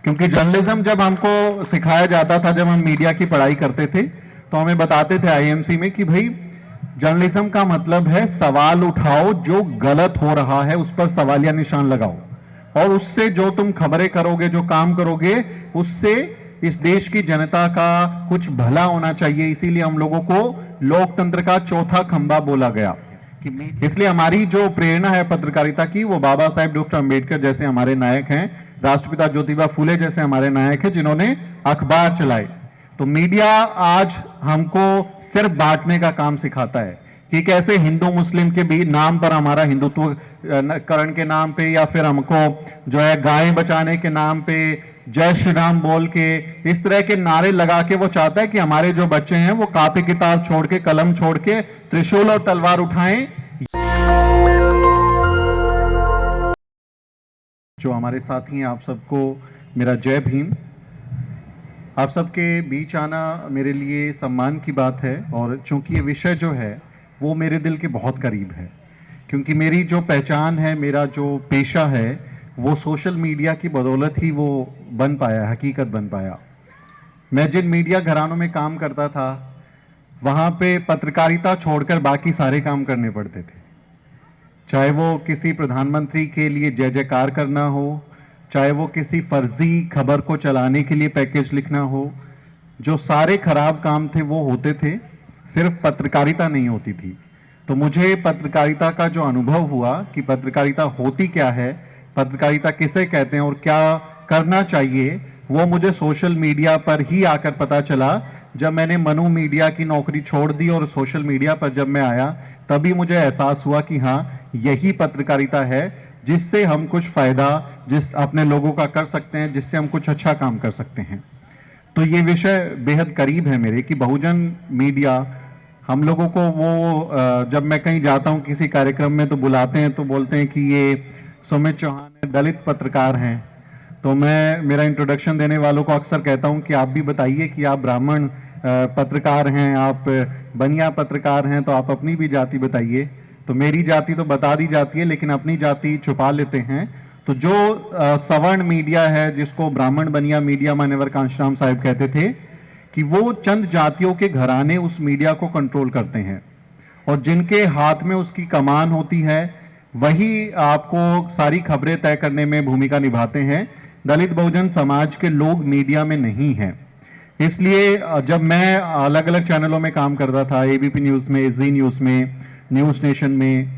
क्योंकि जर्नलिज्म जब हमको सिखाया जाता था, जब हम मीडिया की पढ़ाई करते थे, तो हमें बताते थे आईएमसी में कि भाई जर्नलिज्म का मतलब है सवाल उठाओ, जो गलत हो रहा है उस पर सवालिया निशान लगाओ, और उससे जो तुम खबरें करोगे, जो काम करोगे, उससे इस देश की जनता का कुछ भला होना चाहिए। इसीलिए हम लोगों को लोकतंत्र का चौथा खंभा बोला गया। इसलिए हमारी जो प्रेरणा है पत्रकारिता की, वो बाबा साहेब डॉक्टर अंबेडकर जैसे हमारे नायक हैं, राष्ट्रपिता ज्योतिबा फूले जैसे हमारे नायक हैं, जिन्होंने अखबार चलाए। तो मीडिया आज हमको सिर्फ बांटने का काम सिखाता है कि कैसे हिंदू मुस्लिम के भी नाम पर, हमारा हिंदुत्व करण के नाम पे, या फिर हमको जो है गायें बचाने के नाम पे जय श्री राम बोल के, इस तरह के नारे लगा के वो चाहता है कि हमारे जो बच्चे हैं वो कॉपी किताब छोड़ के, कलम छोड़ के त्रिशूल और तलवार उठाएं। जो हमारे साथी हैं, आप सबको मेरा जय भीम। आप सबके बीच आना मेरे लिए सम्मान की बात है, और चूंकि ये विषय जो है वो मेरे दिल के बहुत करीब है, क्योंकि मेरी जो पहचान है, मेरा जो पेशा है, वो सोशल मीडिया की बदौलत ही वो बन पाया, हकीकत बन पाया। मैं जिन मीडिया घरानों में काम करता था, वहाँ पे पत्रकारिता छोड़कर बाकी सारे काम करने पड़ते थे। चाहे वो किसी प्रधानमंत्री के लिए जय जयकार करना हो, चाहे वो किसी फर्जी खबर को चलाने के लिए पैकेज लिखना हो, जो सारे खराब काम थे वो होते थे, सिर्फ पत्रकारिता नहीं होती थी। तो मुझे पत्रकारिता का जो अनुभव हुआ कि पत्रकारिता होती क्या है, पत्रकारिता किसे कहते हैं और क्या करना चाहिए, वो मुझे सोशल मीडिया पर ही आकर पता चला। जब मैंने मनु मीडिया की नौकरी छोड़ दी और सोशल मीडिया पर जब मैं आया, तभी मुझे एहसास हुआ कि हाँ, यही पत्रकारिता है जिससे हम कुछ फायदा जिस अपने लोगों का कर सकते हैं, जिससे हम कुछ अच्छा काम कर सकते हैं। तो ये विषय बेहद करीब है मेरे कि बहुजन मीडिया हम लोगों को वो जब मैं कहीं जाता हूं किसी कार्यक्रम में तो बुलाते हैं, तो बोलते हैं कि ये सुमित चौहान दलित पत्रकार हैं। तो मैं मेरा इंट्रोडक्शन देने वालों को अक्सर कहता हूं कि आप भी बताइए कि आप ब्राह्मण पत्रकार हैं, आप बनिया पत्रकार हैं, तो आप अपनी भी जाति बताइए। तो मेरी जाति तो बता दी जाती है, लेकिन अपनी जाति छुपा लेते हैं। तो जो सवर्ण मीडिया है, जिसको ब्राह्मण बनिया मीडिया मान्यवर कांशीराम साहब कहते थे, कि वो चंद जातियों के घराने उस मीडिया को कंट्रोल करते हैं, और जिनके हाथ में उसकी कमान होती है, वही आपको सारी खबरें तय करने में भूमिका निभाते हैं। दलित बहुजन समाज के लोग मीडिया में नहीं हैं। इसलिए जब मैं अलग अलग चैनलों में काम करता था, एबीपी न्यूज में, जी न्यूज में, न्यूज नेशन में,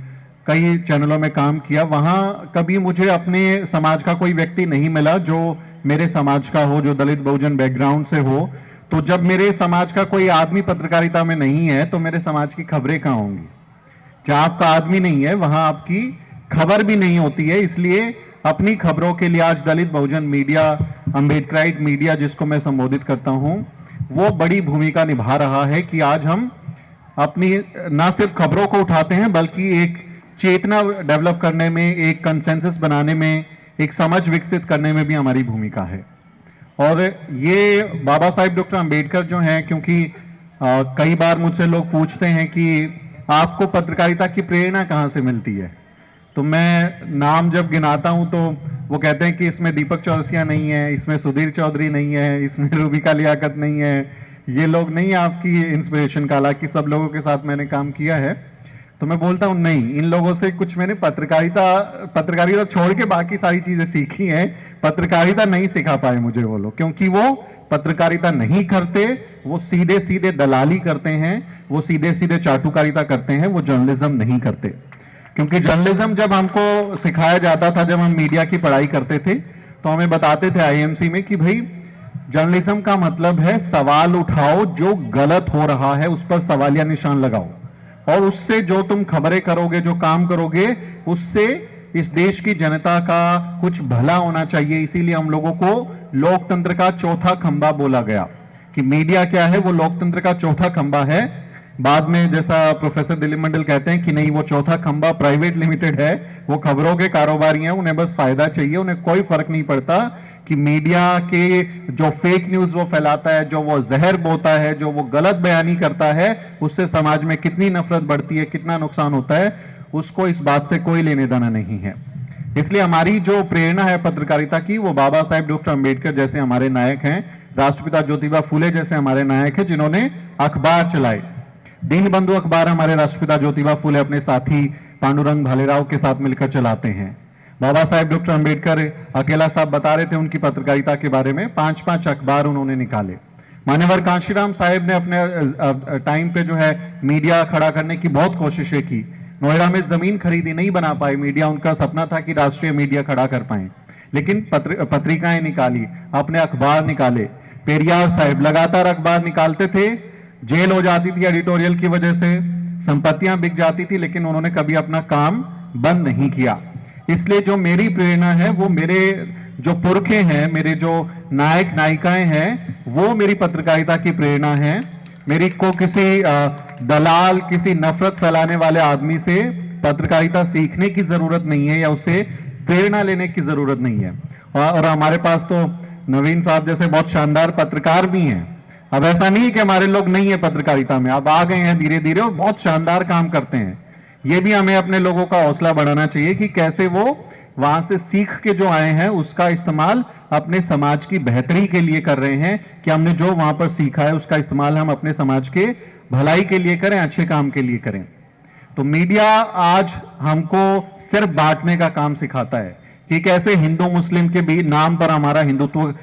कई चैनलों में काम किया, वहां कभी मुझे अपने समाज का कोई व्यक्ति नहीं मिला जो मेरे समाज का हो, जो दलित बहुजन बैकग्राउंड से हो। तो जब मेरे समाज का कोई आदमी पत्रकारिता में नहीं है, तो मेरे समाज की खबरें कहां होंगी? जहां आपका आदमी नहीं है, वहां आपकी खबर भी नहीं होती है। इसलिए अपनी खबरों के लिए आज दलित बहुजन मीडिया, अम्बेडकराइट मीडिया जिसको मैं संबोधित करता हूं, वो बड़ी भूमिका निभा रहा है कि आज हम अपनी ना सिर्फ खबरों को उठाते हैं, बल्कि एक चेतना डेवलप करने में, एक कंसेंसस बनाने में, एक समझ विकसित करने में भी हमारी भूमिका है। और ये बाबा साहेब डॉक्टर अंबेडकर जो हैं, क्योंकि कई बार मुझसे लोग पूछते हैं कि आपको पत्रकारिता की प्रेरणा कहाँ से मिलती है, तो मैं नाम जब गिनाता हूं तो वो कहते हैं कि इसमें दीपक चौरसिया नहीं है, इसमें सुधीर चौधरी नहीं है, इसमें रूबिका लियाकत नहीं है, ये लोग नहीं आपकी इंस्पिरेशन का। हालांकि सब लोगों के साथ मैंने काम किया है। तो मैं बोलता हूं नहीं, इन लोगों से कुछ मैंने पत्रकारिता छोड़ के बाकी सारी चीजें सीखी हैं। पत्रकारिता नहीं सिखा पाए मुझे वो लोग, क्योंकि वो पत्रकारिता नहीं करते, वो सीधे सीधे दलाली करते हैं, वो सीधे सीधे चाटुकारिता करते हैं, वो जर्नलिज्म नहीं करते। क्योंकि जर्नलिज्म जब हमको सिखाया जाता था, जब हम मीडिया की पढ़ाई करते थे, तो हमें बताते थे आईएमसी में कि भाई जर्नलिज्म का मतलब है सवाल उठाओ, जो गलत हो रहा है उस पर सवालिया निशान लगाओ, और उससे जो तुम खबरें करोगे, जो काम करोगे, उससे इस देश की जनता का कुछ भला होना चाहिए। इसीलिए हम लोगों को लोकतंत्र का चौथा खंभा बोला गया कि मीडिया क्या है, वो लोकतंत्र का चौथा खंभा है। बाद में जैसा प्रोफेसर दिलीप मंडल कहते हैं कि नहीं, वो चौथा खंभा प्राइवेट लिमिटेड है, वो खबरों के कारोबारी हैं, उन्हें बस फायदा चाहिए, उन्हें कोई फर्क नहीं पड़ता कि मीडिया के जो फेक न्यूज वो फैलाता है, जो वो जहर बोता है, जो वो गलत बयानी करता है, उससे समाज में कितनी नफरत बढ़ती है, कितना नुकसान होता है, उसको इस बात से कोई लेने देना नहीं है। इसलिए हमारी जो प्रेरणा है पत्रकारिता की, वो बाबा साहेब डॉक्टर अंबेडकर जैसे हमारे नायक हैं, राष्ट्रपिता ज्योतिबा फूले जैसे हमारे नायक हैं, जिन्होंने अखबार चलाए। दीनबंधु अखबार हमारे राष्ट्रपिता ज्योतिबा फूले अपने साथी पांडुरंग भालेराव के साथ मिलकर चलाते हैं। बाबा साहेब डॉक्टर अंबेडकर, अकेला साहब बता रहे थे उनकी पत्रकारिता के बारे में, 5-5 अखबार उन्होंने निकाले। मान्यवर कांशीराम साहेब ने अपने टाइम पे जो है मीडिया खड़ा करने की बहुत कोशिशें की। नोएडा में जमीन खरीदी, नहीं बना पाए मीडिया, उनका सपना था कि राष्ट्रीय मीडिया खड़ा कर पाए, लेकिन पत्रिकाएं निकाली, अपने अखबार निकाले। पेरियार साहब लगातार अखबार निकालते थे, जेल हो जाती थी एडिटोरियल की वजह से, संपत्तियां बिक जाती थी, लेकिन उन्होंने कभी अपना काम बंद नहीं किया। इसलिए जो मेरी प्रेरणा है, वो मेरे जो पुरखे हैं, मेरे जो नायक नायिकाएं हैं, वो मेरी पत्रकारिता की प्रेरणा है। मेरी को किसी दलाल, किसी नफरत फैलाने वाले आदमी से पत्रकारिता सीखने की जरूरत नहीं है या उससे प्रेरणा लेने की जरूरत नहीं है। और हमारे पास तो नवीन साहब जैसे बहुत शानदार पत्रकार भी हैं। अब ऐसा नहीं है कि हमारे लोग नहीं है पत्रकारिता में, अब आ गए हैं धीरे धीरे और बहुत शानदार काम करते हैं। ये भी हमें अपने लोगों का हौसला बढ़ाना चाहिए कि कैसे वो वहां से सीख के जो आए हैं उसका इस्तेमाल अपने समाज की बेहतरी के लिए कर रहे हैं, कि हमने जो वहां पर सीखा है उसका इस्तेमाल हम अपने समाज के भलाई के लिए करें, अच्छे काम के लिए करें। तो मीडिया आज हमको सिर्फ बांटने का काम सिखाता है कि कैसे हिंदू मुस्लिम के भी नाम पर, हमारा हिंदुत्व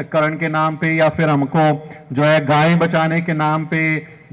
करण के नाम पे, या फिर हमको जो है गायें बचाने के नाम पे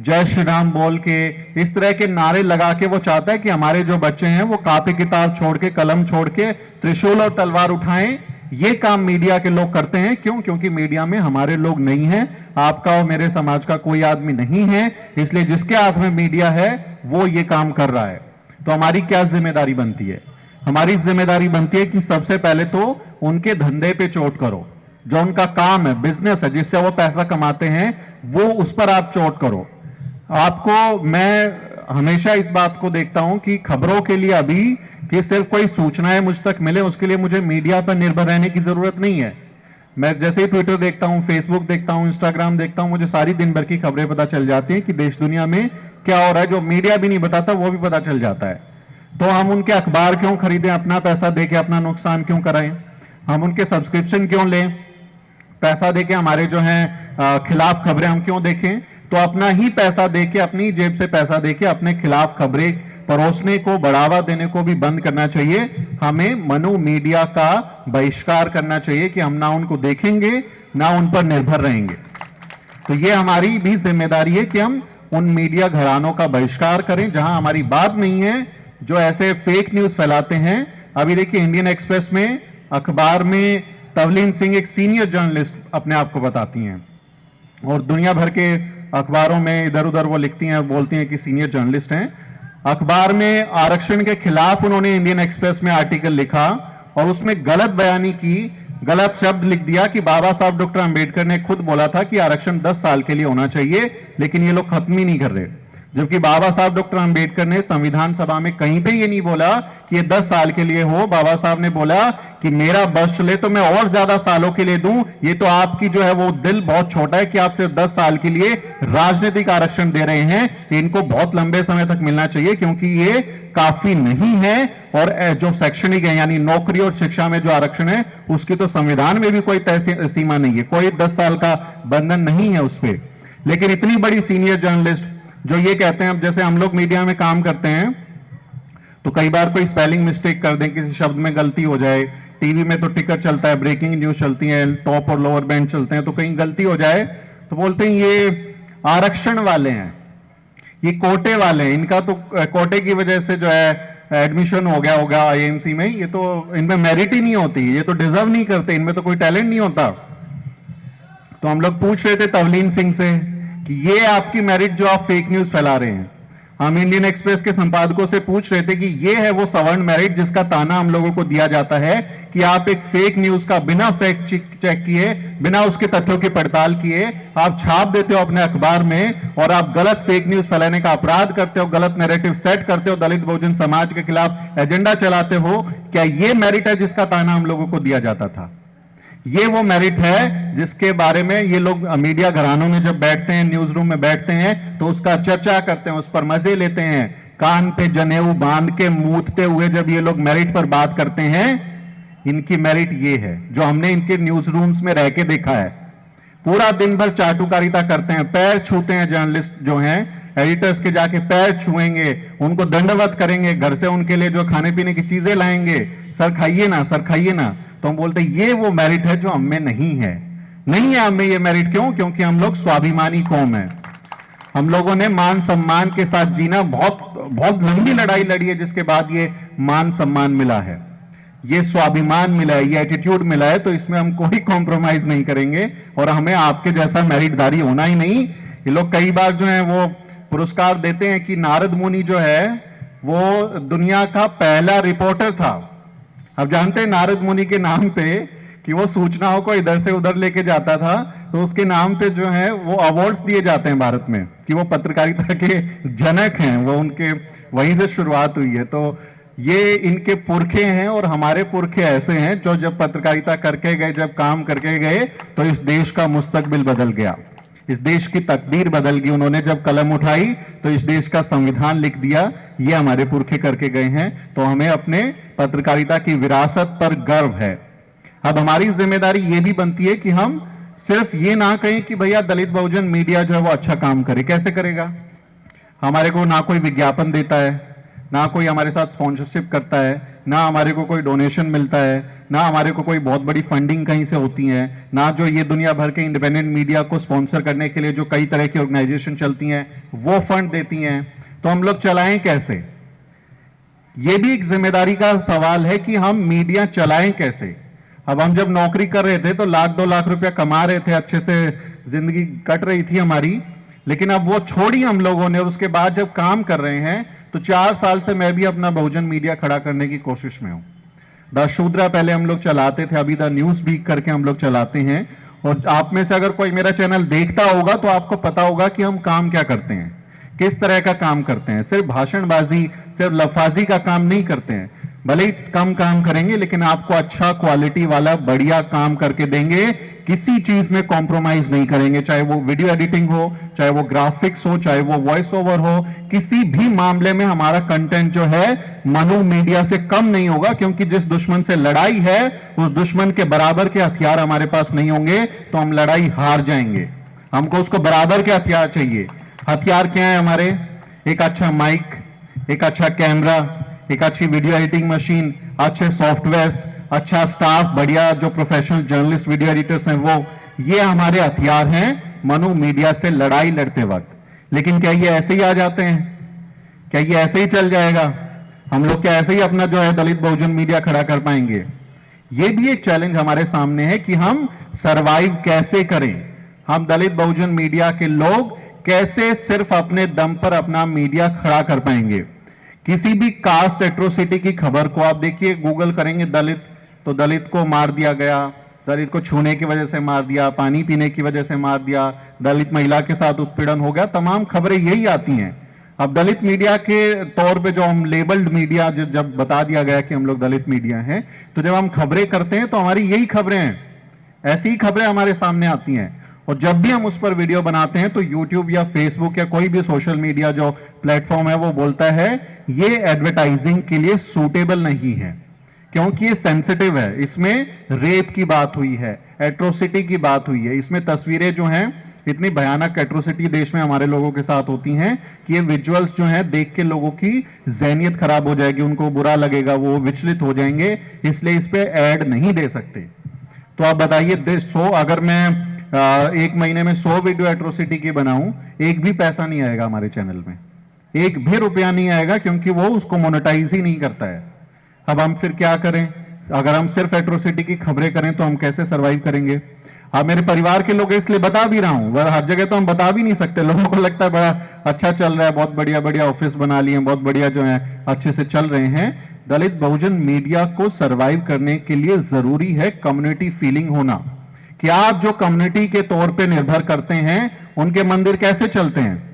जय श्री राम बोल के, इस तरह के नारे लगा के वो चाहता है कि हमारे जो बच्चे हैं वो कॉपी किताब छोड़ के, कलम छोड़ के त्रिशूल और तलवार उठाएं। ये काम मीडिया के लोग करते हैं। क्यों? क्योंकि मीडिया में हमारे लोग नहीं हैं, आपका और मेरे समाज का कोई आदमी नहीं है, इसलिए जिसके हाथ में मीडिया है वो ये काम कर रहा है। तो हमारी क्या जिम्मेदारी बनती है? हमारी जिम्मेदारी बनती है कि सबसे पहले तो उनके धंधे पे चोट करो, जो उनका काम है, बिजनेस है, जिससे वो पैसा कमाते हैं, वो उस पर आप चोट करो। आपको, मैं हमेशा इस बात को देखता हूं कि खबरों के लिए अभी कि सिर्फ कोई सूचनाएं मुझ तक मिले उसके लिए मुझे मीडिया पर निर्भर रहने की जरूरत नहीं है। मैं जैसे ही ट्विटर देखता हूं, फेसबुक देखता हूं, इंस्टाग्राम देखता हूं, मुझे सारी दिन भर की खबरें पता चल जाती हैं कि देश दुनिया में क्या हो रहा है, जो मीडिया भी नहीं बताता वो भी पता चल जाता है। तो हम उनके अखबार क्यों खरीदें, अपना पैसा देके अपना नुकसान क्यों कराएं? हम उनके सब्सक्रिप्शन क्यों लें, पैसा देके हमारे जो है खिलाफ खबरें हम क्यों देखें? तो अपना ही पैसा देके, अपनी जेब से पैसा देके अपने खिलाफ खबरें परोसने को, बढ़ावा देने को भी बंद करना चाहिए। हमें मनु मीडिया का बहिष्कार करना चाहिए कि हम ना उनको देखेंगे ना उन पर निर्भर रहेंगे। तो ये हमारी भी जिम्मेदारी है कि हम उन मीडिया घरानों का बहिष्कार करें जहां हमारी बात नहीं है, जो ऐसे फेक न्यूज फैलाते हैं। अभी देखिए इंडियन एक्सप्रेस में, अखबार में तवलीन सिंह एक सीनियर जर्नलिस्ट अपने आप को बताती हैं, और दुनिया भर के अखबारों में इधर उधर वो लिखती हैं, बोलती हैं कि सीनियर जर्नलिस्ट हैं। अखबार में आरक्षण के खिलाफ उन्होंने इंडियन एक्सप्रेस में आर्टिकल लिखा और उसमें गलत बयानी की, गलत शब्द लिख दिया कि बाबा साहब डॉक्टर अंबेडकर ने खुद बोला था कि आरक्षण 10 साल के लिए होना चाहिए, लेकिन ये लोग खत्म ही नहीं कर रहे। जबकि बाबा साहब डॉक्टर अंबेडकर ने संविधान सभा में कहीं पे ये नहीं बोला कि ये 10 साल के लिए हो। बाबा साहब ने बोला कि मेरा बस चले तो मैं और ज्यादा सालों के लिए दूं। ये तो आपकी जो है वो दिल बहुत छोटा है कि आप सिर्फ 10 साल के लिए राजनीतिक आरक्षण दे रहे हैं। इनको बहुत लंबे समय तक मिलना चाहिए, क्योंकि ये काफी नहीं है। और जो शैक्षणिक है, यानी नौकरी और शिक्षा में जो आरक्षण है, उसकी तो संविधान में भी कोई तय सीमा नहीं है, कोई 10 साल का बंधन नहीं है उस पर। लेकिन इतनी बड़ी सीनियर जर्नलिस्ट जो ये कहते हैं, अब जैसे हम लोग मीडिया में काम करते हैं तो कई बार कोई स्पेलिंग मिस्टेक कर दें, किसी शब्द में गलती हो जाए, टीवी में तो टिकर चलता है, ब्रेकिंग न्यूज चलती है, टॉप और लोअर बैंड चलते हैं, तो कहीं गलती हो जाए तो बोलते हैं ये आरक्षण वाले हैं, ये कोटे वाले हैं, इनका तो कोटे की वजह से जो है एडमिशन हो गया होगा आईएमसी में, ये तो इनमें मेरिट ही नहीं होती, ये तो डिजर्व नहीं करते, इनमें तो कोई टैलेंट नहीं होता। तो हम लोग पूछ रहे थे तवलीन सिंह से कि ये आपकी मेरिट जो आप फेक न्यूज फैला रहे हैं। हम इंडियन एक्सप्रेस के संपादकों से पूछ रहे थे कि ये है वो सवर्ण मेरिट जिसका ताना हम लोगों को दिया जाता है कि आप एक फेक न्यूज का बिना फैक्ट चेक किए, बिना उसके तथ्यों की पड़ताल किए आप छाप देते हो अपने अखबार में, और आप गलत फेक न्यूज फैलाने का अपराध करते हो, गलत नैरेटिव सेट करते हो, दलित बहुजन समाज के खिलाफ एजेंडा चलाते हो। क्या ये मेरिट है जिसका ताना हम लोगों को दिया जाता था? ये वो मेरिट है जिसके बारे में ये लोग मीडिया घरानों में जब बैठते हैं, न्यूज रूम में बैठते हैं, तो उसका चर्चा करते हैं, उस पर मजे लेते हैं, कान पे जनेऊ बांध के मूतते हुए जब ये लोग मेरिट पर बात करते हैं, इनकी मेरिट ये है जो हमने इनके न्यूज रूम्स में रह के देखा है। पूरा दिन भर चाटुकारिता करते हैं, पैर छूते हैं, जर्नलिस्ट जो हैं एडिटर्स के जाके पैर छुएंगे, उनको दंडवत करेंगे, घर से उनके लिए जो खाने पीने की चीजें लाएंगे, सर खाइए ना, सर खाइए ना। तो हम बोलते हैं ये वो मेरिट है जो हम में नहीं है। नहीं है हमें ये मेरिट, क्यों? क्योंकि हम लोग स्वाभिमानी कौम है। हम लोगों ने मान सम्मान के साथ जीना, बहुत लंबी लड़ाई लड़ी है, जिसके बाद ये मान सम्मान मिला है, ये स्वाभिमान मिला है, ये एटीट्यूड मिला है। तो इसमें हम कोई कॉम्प्रोमाइज नहीं करेंगे और हमें आपके जैसा मेरिटधारी होना ही नहीं। ये लोग कई बार जो है वो पुरस्कार देते हैं कि नारद मुनि जो है वो दुनिया का पहला रिपोर्टर था। अब जानते हैं नारद मुनि के नाम पे कि वो सूचनाओं को इधर से उधर लेके जाता था, तो उसके नाम पे जो है वो अवार्ड्स दिए जाते हैं भारत में कि वो पत्रकारिता के जनक हैं, वो उनके वहीं से शुरुआत हुई है। तो ये इनके पुरखे हैं और हमारे पुरखे ऐसे हैं जो जब पत्रकारिता करके गए, जब काम करके गए, तो इस देश का मुस्तकबिल बदल गया, इस देश की तकदीर बदल गई। उन्होंने जब कलम उठाई तो इस देश का संविधान लिख दिया, ये हमारे पुरखे करके गए हैं। तो हमें अपने पत्रकारिता की विरासत पर गर्व है। अब हमारी जिम्मेदारी ये भी बनती है कि हम सिर्फ ये ना कहें कि भैया दलित बहुजन मीडिया जो है वो अच्छा काम करे। कैसे करेगा? हमारे को ना कोई विज्ञापन देता है, ना कोई हमारे साथ स्पॉन्सरशिप करता है, ना हमारे को कोई डोनेशन मिलता है, ना हमारे को कोई बहुत बड़ी फंडिंग कहीं से होती है, ना जो ये दुनिया भर के इंडिपेंडेंट मीडिया को स्पॉन्सर करने के लिए जो कई तरह की ऑर्गेनाइजेशन चलती हैं वो फंड देती हैं। तो हम लोग चलाएं कैसे? ये भी एक जिम्मेदारी का सवाल है कि हम मीडिया चलाएं कैसे। अब हम जब नौकरी कर रहे थे तो 1-2 लाख रुपया कमा रहे थे, अच्छे से जिंदगी कट रही थी हमारी, लेकिन अब वो छोड़ी हम लोगों ने। उसके बाद जब काम कर रहे हैं तो 4 साल से मैं भी अपना बहुजन मीडिया खड़ा करने की कोशिश में हूं। द शूद्रा पहले हम लोग चलाते थे, अभी द न्यूज वीक करके हम लोग चलाते हैं। और आप में से अगर कोई मेरा चैनल देखता होगा तो आपको पता होगा कि हम काम क्या करते हैं, किस तरह का काम करते हैं। सिर्फ भाषणबाजी, सिर्फ लफाजी का काम नहीं करते हैं। भले ही कम काम करेंगे लेकिन आपको अच्छा क्वालिटी वाला बढ़िया काम करके देंगे, किसी चीज में कॉम्प्रोमाइज नहीं करेंगे, चाहे वो वीडियो एडिटिंग हो, चाहे वो ग्राफिक्स हो, चाहे वो वॉइस ओवर हो। किसी भी मामले में हमारा कंटेंट जो है मनु मीडिया से कम नहीं होगा, क्योंकि जिस दुश्मन से लड़ाई है उस दुश्मन के बराबर के हथियार हमारे पास नहीं होंगे तो हम लड़ाई हार जाएंगे। हमको उसको बराबर के हथियार चाहिए। हथियार क्या है हमारे? एक अच्छा माइक, एक अच्छा कैमरा, एक अच्छी वीडियो एडिटिंग मशीन, अच्छे सॉफ्टवेयर, अच्छा स्टाफ, बढ़िया जो प्रोफेशनल जर्नलिस्ट वीडियो एडिटर्स हैं वो, ये हमारे हथियार हैं मनु मीडिया से लड़ाई लड़ते वक्त। लेकिन क्या ये ऐसे ही आ जाते हैं? क्या ये ऐसे ही चल जाएगा? हम लोग क्या ऐसे ही अपना जो है दलित बहुजन मीडिया खड़ा कर पाएंगे? ये भी एक चैलेंज हमारे सामने है कि हम सरवाइव कैसे करें। हम दलित बहुजन मीडिया के लोग कैसे सिर्फ अपने दम पर अपना मीडिया खड़ा कर पाएंगे। किसी भी कास्ट एट्रोसिटी की खबर को आप देखिए, गूगल करेंगे दलित, तो दलित को मार दिया गया, दलित को छूने की वजह से मार दिया, पानी पीने की वजह से मार दिया, दलित महिला के साथ उत्पीड़न हो गया, तमाम खबरें यही आती हैं। अब दलित मीडिया के तौर पे जो हम लेबल्ड मीडिया, जब बता दिया गया कि हम लोग दलित मीडिया हैं, तो जब हम खबरें करते हैं तो हमारी यही खबरें हैं, ऐसी ही खबरें हमारे सामने आती हैं। और जब भी हम उस पर वीडियो बनाते हैं तो यूट्यूब या फेसबुक या कोई भी सोशल मीडिया जो प्लेटफॉर्म है वो बोलता है ये एडवर्टाइजिंग के लिए सूटेबल नहीं है, क्योंकि ये सेंसिटिव है, इसमें रेप की बात हुई है, एट्रोसिटी की बात हुई है, इसमें तस्वीरें जो हैं, इतनी भयानक एट्रोसिटी देश में हमारे लोगों के साथ होती हैं कि ये विजुअल्स जो हैं देख के लोगों की ज़हनियत खराब हो जाएगी, उनको बुरा लगेगा, वो विचलित हो जाएंगे, इसलिए इस पे ऐड नहीं दे सकते। तो आप बताइए, 100 अगर मैं एक महीने में 100 वीडियो एट्रोसिटी की बनाऊं, एक भी पैसा नहीं आएगा हमारे चैनल में, एक भी रुपया नहीं आएगा, क्योंकि वो उसको मोनेटाइज ही नहीं करता है। अब हम फिर क्या करें? अगर हम सिर्फ एट्रोसिटी की खबरें करें तो हम कैसे सरवाइव करेंगे? अब मेरे परिवार के लोग इसलिए बता भी रहा हूं, हर जगह तो हम बता भी नहीं सकते, लोगों को लगता है बड़ा अच्छा चल रहा है, बहुत बढ़िया बढ़िया ऑफिस बना लिए, बहुत बढ़िया जो है अच्छे से चल रहे हैं। दलित बहुजन मीडिया को सरवाइव करने के लिए जरूरी है कम्युनिटी फीलिंग होना, कि आप जो कम्युनिटी के तौर पे निर्भर करते हैं उनके मंदिर कैसे चलते हैं।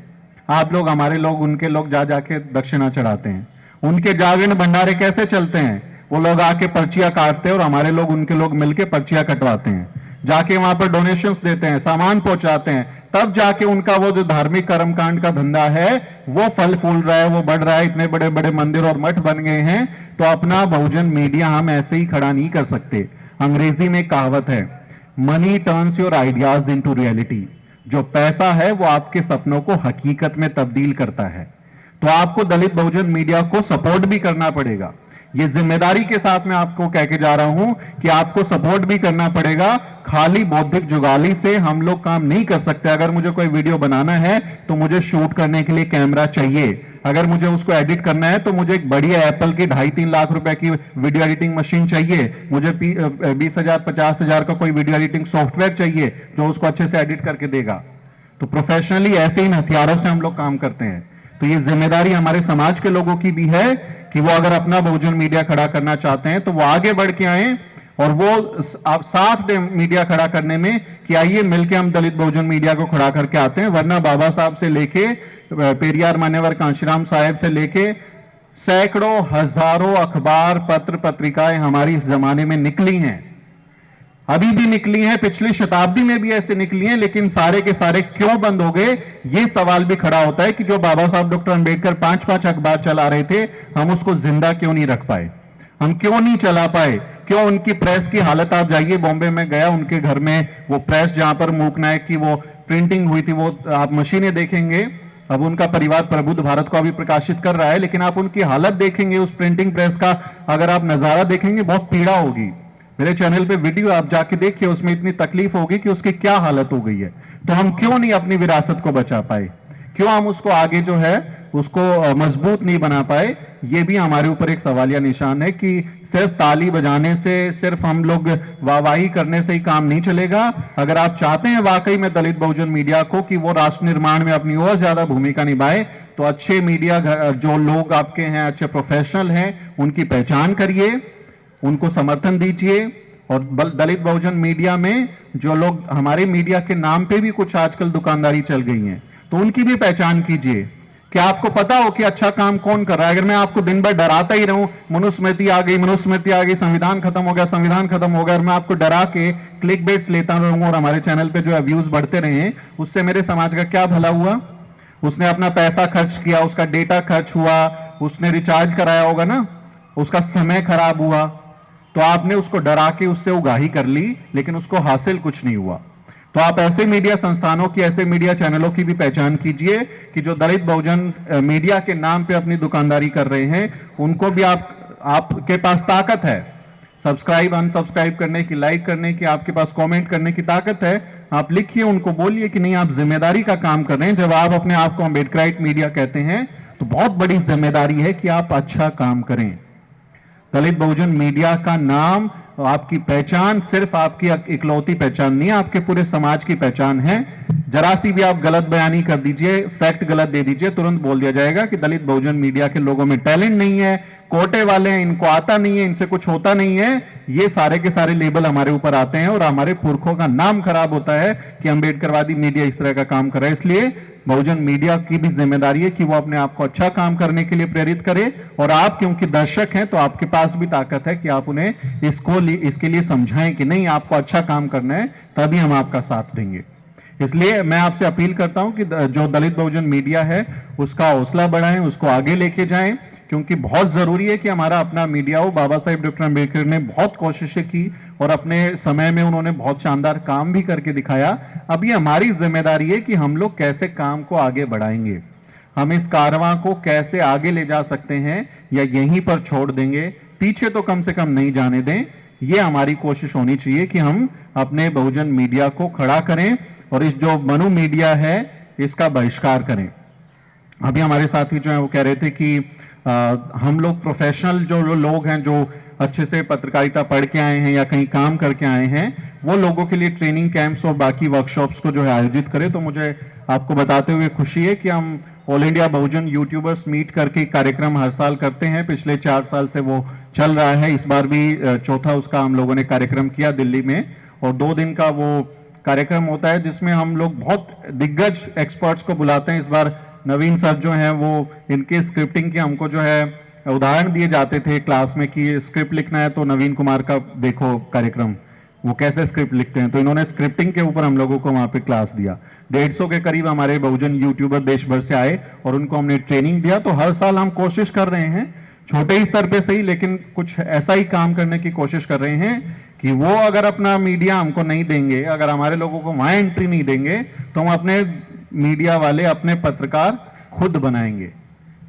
आप लोग, हमारे लोग, उनके लोग जा जाके दक्षिणा चढ़ाते हैं, उनके जागरण भंडारे कैसे चलते हैं, वो लोग आके पर्चियां काटते हैं और हमारे लोग, उनके लोग मिलके पर्चियां कटवाते हैं, जाके वहां पर डोनेशंस देते हैं, सामान पहुंचाते हैं, तब जाके उनका वो जो धार्मिक कर्मकांड का धंधा है वो फल फूल रहा है, वो बढ़ रहा है, इतने बड़े बड़े मंदिर और मठ बन गए हैं, तो अपना बहुजन मीडिया हम ऐसे ही खड़ा नहीं कर सकते। अंग्रेजी में कहावत है, money turns your ideas into reality. जो पैसा है वो आपके सपनों को हकीकत में तब्दील करता है। तो आपको दलित बहुजन मीडिया को सपोर्ट भी करना पड़ेगा। ये जिम्मेदारी के साथ मैं आपको कह के जा रहा हूं कि आपको सपोर्ट भी करना पड़ेगा। खाली बौद्धिक जुगाली से हम लोग काम नहीं कर सकते। अगर मुझे कोई वीडियो बनाना है तो मुझे शूट करने के लिए कैमरा चाहिए। अगर मुझे उसको एडिट करना है तो मुझे एक बढ़िया एप्पल की 2.5-3 लाख रुपए की वीडियो एडिटिंग मशीन चाहिए। मुझे 20,000 50,000 का कोई वीडियो एडिटिंग सॉफ्टवेयर चाहिए जो उसको अच्छे से एडिट करके देगा। तो प्रोफेशनली ऐसे ही हथियारों से हम लोग काम करते हैं। तो ये जिम्मेदारी हमारे समाज के लोगों की भी है कि वो अगर अपना बहुजन मीडिया खड़ा करना चाहते हैं तो वो आगे बढ़ के आए और वो आप साथ दें मीडिया खड़ा करने में कि आइए मिलके हम दलित बहुजन मीडिया को खड़ा करके आते हैं। वरना बाबा साहब से लेके पेरियार मान्यवर कांशीराम साहब से लेके सैकड़ों हजारों अखबार पत्र पत्रिकाएं हमारी इस जमाने में निकली हैं, अभी भी निकली हैं, पिछली शताब्दी में भी ऐसे निकली हैं, लेकिन सारे के सारे क्यों बंद हो गए? ये सवाल भी खड़ा होता है कि जो बाबा साहब डॉक्टर अंबेडकर 5-5 अखबार चला रहे थे, हम उसको जिंदा क्यों नहीं रख पाए? हम क्यों नहीं चला पाए? क्यों उनकी प्रेस की हालत, आप जाइए बॉम्बे में गया उनके घर में, वो प्रेस जहां पर मूक नायक की वो प्रिंटिंग हुई थी, वो आप मशीनें देखेंगे। अब उनका परिवार प्रबुद्ध भारत को अभी प्रकाशित कर रहा है, लेकिन आप उनकी हालत देखेंगे उस प्रिंटिंग प्रेस का, अगर आप नजारा देखेंगे बहुत पीड़ा होगी। मेरे चैनल पे वीडियो आप जाके देखिए, उसमें इतनी तकलीफ होगी कि उसकी क्या हालत हो गई है। तो हम क्यों नहीं अपनी विरासत को बचा पाए? क्यों हम उसको आगे जो है उसको मजबूत नहीं बना पाए? ये भी हमारे ऊपर एक सवालिया निशान है कि सिर्फ ताली बजाने से, सिर्फ हम लोग वाहवाही करने से ही काम नहीं चलेगा। अगर आप चाहते हैं वाकई में दलित बहुजन मीडिया को कि वो राष्ट्र निर्माण में अपनी और ज्यादा भूमिका निभाए, तो अच्छे मीडिया जो लोग आपके हैं, अच्छे प्रोफेशनल हैं, उनकी पहचान करिए, उनको समर्थन दीजिए। और दलित बहुजन मीडिया में जो लोग, हमारे मीडिया के नाम पे भी कुछ आजकल दुकानदारी चल गई है, तो उनकी भी पहचान कीजिए कि आपको पता हो कि अच्छा काम कौन कर रहा है। अगर मैं आपको दिन भर डराता ही रहूं, मनुस्मृति आ गई, मनुस्मृति आ गई, संविधान खत्म हो गया, संविधान खत्म हो गया, और मैं आपको डरा के क्लिक बेट्स लेता रहूंगा और हमारे चैनल पे जो व्यूज बढ़ते रहे, उससे मेरे समाज का क्या भला हुआ? उसने अपना पैसा खर्च किया, उसका डेटा खर्च हुआ, उसने रिचार्ज कराया होगा ना, उसका समय खराब हुआ, तो आपने उसको डरा के उससे उगाही कर ली, लेकिन उसको हासिल कुछ नहीं हुआ। तो आप ऐसे मीडिया संस्थानों की, ऐसे मीडिया चैनलों की भी पहचान कीजिए कि जो दलित बहुजन मीडिया के नाम पे अपनी दुकानदारी कर रहे हैं, उनको भी आपके पास ताकत है सब्सक्राइब अनसब्सक्राइब करने की, लाइक करने की, आपके पास कमेंट करने की ताकत है। आप लिखिए, उनको बोलिए कि नहीं, आप जिम्मेदारी का काम कर रहे हैं। जब आप अपने आप को अम्बेडकराइट मीडिया कहते हैं तो बहुत बड़ी जिम्मेदारी है कि आप अच्छा काम करें। दलित बहुजन मीडिया का नाम, आपकी पहचान सिर्फ आपकी इकलौती पहचान नहीं है, आपके पूरे समाज की पहचान है। जरा सी भी आप गलत बयानी कर दीजिए, फैक्ट गलत दे दीजिए, तुरंत बोल दिया जाएगा कि दलित बहुजन मीडिया के लोगों में टैलेंट नहीं है, कोटे वाले हैं, इनको आता नहीं है, इनसे कुछ होता नहीं है। ये सारे के सारे लेबल हमारे ऊपर आते हैं और हमारे पुरखों का नाम खराब होता है कि अम्बेडकरवादी मीडिया इस तरह का काम कर रहा है। इसलिए बहुजन मीडिया की भी जिम्मेदारी है कि वो अपने आप को अच्छा काम करने के लिए प्रेरित करे, और आप क्योंकि दर्शक हैं तो आपके पास भी ताकत है कि आप उन्हें इसके लिए समझाएं कि नहीं, आपको अच्छा काम करना है, तभी हम आपका साथ देंगे। इसलिए मैं आपसे अपील करता हूं कि जो दलित बहुजन मीडिया है उसका हौसला बढ़ाएं, उसको आगे लेके जाएं, क्योंकि बहुत जरूरी है कि हमारा अपना मीडिया हो। बाबा साहेब डॉक्टर अंबेडकर ने बहुत कोशिशें की और अपने समय में उन्होंने बहुत शानदार काम भी करके दिखाया। अब ये हमारी जिम्मेदारी है कि हम लोग कैसे काम को आगे बढ़ाएंगे, हम इस कारवां को कैसे आगे ले जा सकते हैं, या यहीं पर छोड़ देंगे, पीछे तो कम से कम नहीं जाने दें। ये हमारी कोशिश होनी चाहिए कि हम अपने बहुजन मीडिया को खड़ा करें और इस जो मनु मीडिया है इसका बहिष्कार करें। अभी हमारे साथी जो है वो कह रहे थे कि हम लोग प्रोफेशनल जो लोग हैं, जो अच्छे से पत्रकारिता पढ़ के आए हैं या कहीं काम करके आए हैं, वो लोगों के लिए ट्रेनिंग कैंप्स और बाकी वर्कशॉप्स को जो है आयोजित करें। तो मुझे आपको बताते हुए खुशी है कि हम ऑल इंडिया बहुजन यूट्यूबर्स मीट करके कार्यक्रम हर साल करते हैं। पिछले 4 साल से वो चल रहा है, इस बार भी चौथा उसका हम लोगों ने कार्यक्रम किया दिल्ली में, और 2 दिन का वो कार्यक्रम होता है जिसमें हम लोग बहुत दिग्गज एक्सपर्ट्स को बुलाते हैं। इस बार नवीन सर जो हैं वो, इनके स्क्रिप्टिंग के हमको जो है उदाहरण दिए जाते थे क्लास में कि स्क्रिप्ट लिखना है तो नवीन कुमार का देखो कार्यक्रम, वो कैसे स्क्रिप्ट लिखते हैं। तो इन्होंने स्क्रिप्टिंग के ऊपर हम लोगों को वहां पे क्लास दिया। 150 के करीब हमारे बहुजन यूट्यूबर देश भर से आए और उनको हमने ट्रेनिंग दिया। तो हर साल हम कोशिश कर रहे हैं, छोटे ही स्तर पे सही, लेकिन कुछ ऐसा ही काम करने की कोशिश कर रहे हैं कि वो अगर अपना मीडिया हमको नहीं देंगे, अगर हमारे लोगों को वहां एंट्री नहीं देंगे, तो हम अपने मीडिया वाले, अपने पत्रकार खुद बनाएंगे।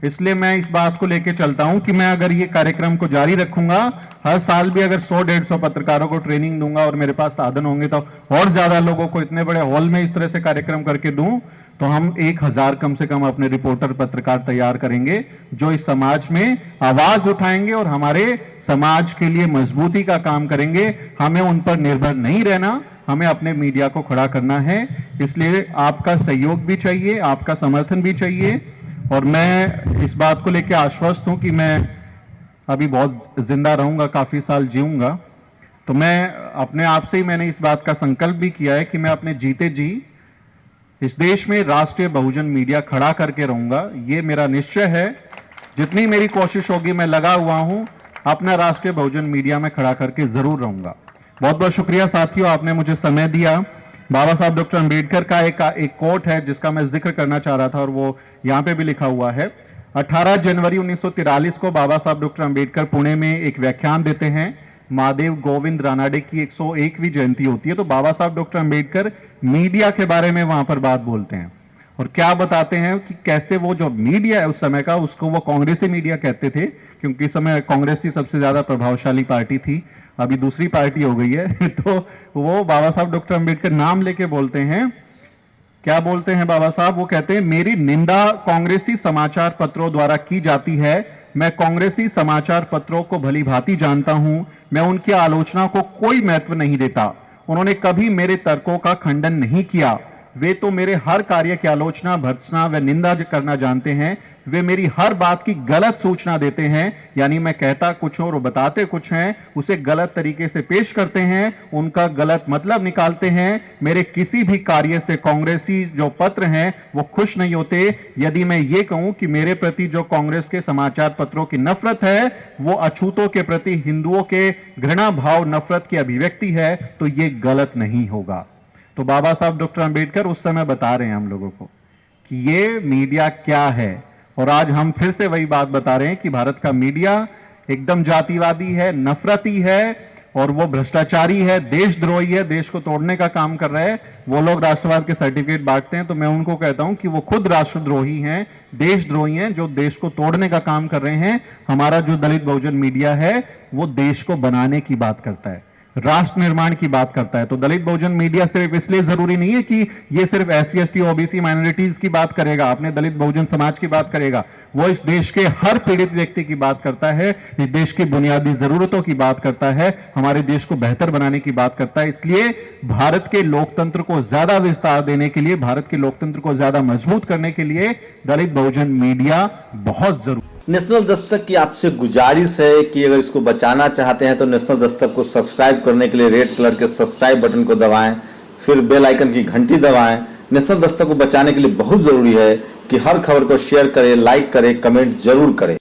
इसलिए मैं इस बात को लेके चलता हूं कि मैं अगर ये कार्यक्रम को जारी रखूंगा, हर साल भी अगर 100-150 पत्रकारों को ट्रेनिंग दूंगा और मेरे पास साधन होंगे तो और ज्यादा लोगों को इतने बड़े हॉल में इस तरह से कार्यक्रम करके दूं, तो हम 1000 कम से कम अपने रिपोर्टर पत्रकार तैयार करेंगे जो इस समाज में आवाज उठाएंगे और हमारे समाज के लिए मजबूती का काम करेंगे। हमें उन पर निर्भर नहीं रहना, हमें अपने मीडिया को खड़ा करना है। इसलिए आपका सहयोग भी चाहिए, आपका समर्थन भी चाहिए। और मैं इस बात को लेकर आश्वस्त हूं कि मैं अभी बहुत जिंदा रहूंगा, काफी साल जीऊंगा। तो मैं अपने आप से ही मैंने इस बात का संकल्प भी किया है कि मैं अपने जीते जी इस देश में राष्ट्रीय बहुजन मीडिया खड़ा करके रहूंगा। ये मेरा निश्चय है। जितनी मेरी कोशिश होगी, मैं लगा हुआ हूं, अपना राष्ट्रीय बहुजन मीडिया में खड़ा करके जरूर रहूंगा। बहुत बहुत शुक्रिया साथियों, आपने मुझे समय दिया। बाबा साहब डॉक्टर अंबेडकर का एक कोट है जिसका मैं जिक्र करना चाह रहा था और वो यहाँ पे भी लिखा हुआ है। 18 जनवरी 1943 को बाबा साहब डॉक्टर अंबेडकर पुणे में एक व्याख्यान देते हैं। महादेव गोविंद रानाडे की 101वीं जयंती होती है। तो बाबा साहब डॉक्टर अंबेडकर मीडिया के बारे में वहां पर बात बोलते हैं और क्या बताते हैं कि कैसे वो जो मीडिया है उस समय का, उसको वो कांग्रेसी मीडिया कहते थे, क्योंकि इस समय कांग्रेस ही सबसे ज्यादा प्रभावशाली पार्टी थी, अभी दूसरी पार्टी हो गई है। तो वो बाबा साहब डॉक्टर अंबेडकर नाम लेके बोलते हैं। क्या बोलते हैं बाबा साहब? वो कहते हैं, मेरी निंदा कांग्रेसी समाचार पत्रों द्वारा की जाती है। मैं कांग्रेसी समाचार पत्रों को भली भांति जानता हूं। मैं उनकी आलोचना को कोई महत्व नहीं देता। उन्होंने कभी मेरे तर्कों का खंडन नहीं किया। वे तो मेरे हर कार्य की आलोचना, भर्त्सना व निंदा करना जानते हैं। वे मेरी हर बात की गलत सूचना देते हैं, यानी मैं कहता कुछ और बताते कुछ हैं, उसे गलत तरीके से पेश करते हैं, उनका गलत मतलब निकालते हैं। मेरे किसी भी कार्य से कांग्रेसी जो पत्र हैं वो खुश नहीं होते। यदि मैं ये कहूं कि मेरे प्रति जो कांग्रेस के समाचार पत्रों की नफरत है वो अछूतों के प्रति हिंदुओं के घृणा भाव, नफरत की अभिव्यक्ति है, तो ये गलत नहीं होगा। तो बाबा साहब डॉक्टर अंबेडकर उस समय बता रहे हैं हम लोगों को कि ये मीडिया क्या है। और आज हम फिर से वही बात बता रहे हैं कि भारत का मीडिया एकदम जातिवादी है, नफरती है और वो भ्रष्टाचारी है, देशद्रोही है, देश को तोड़ने का काम कर रहा है। वो लोग राष्ट्रवाद के सर्टिफिकेट बांटते हैं, तो मैं उनको कहता हूं कि वो खुद राष्ट्रद्रोही हैं, देशद्रोही हैं, जो देश को तोड़ने का काम कर रहे हैं। हमारा जो दलित बहुजन मीडिया है वो देश को बनाने की बात करता है, राष्ट्र निर्माण की बात करता है। तो दलित बहुजन मीडिया सिर्फ इसलिए जरूरी नहीं है कि ये सिर्फ SC ST OBC माइनॉरिटीज की बात करेगा, अपने दलित बहुजन समाज की बात करेगा। वो इस देश के हर पीड़ित व्यक्ति की बात करता है, इस देश की बुनियादी जरूरतों की बात करता है, हमारे देश को बेहतर बनाने की बात करता है। इसलिए भारत के लोकतंत्र को ज्यादा विस्तार देने के लिए, भारत के लोकतंत्र को ज्यादा मजबूत करने के लिए दलित बहुजन मीडिया बहुत जरूरी। नेशनल दस्तक की आपसे गुजारिश है कि अगर इसको बचाना चाहते हैं तो नेशनल दस्तक को सब्सक्राइब करने के लिए रेड कलर के सब्सक्राइब बटन को दबाएं, फिर बेल आइकन की घंटी दबाएं। नेशनल दस्तक को बचाने के लिए बहुत जरूरी है कि हर खबर को शेयर करें, लाइक करें, कमेंट जरूर करें।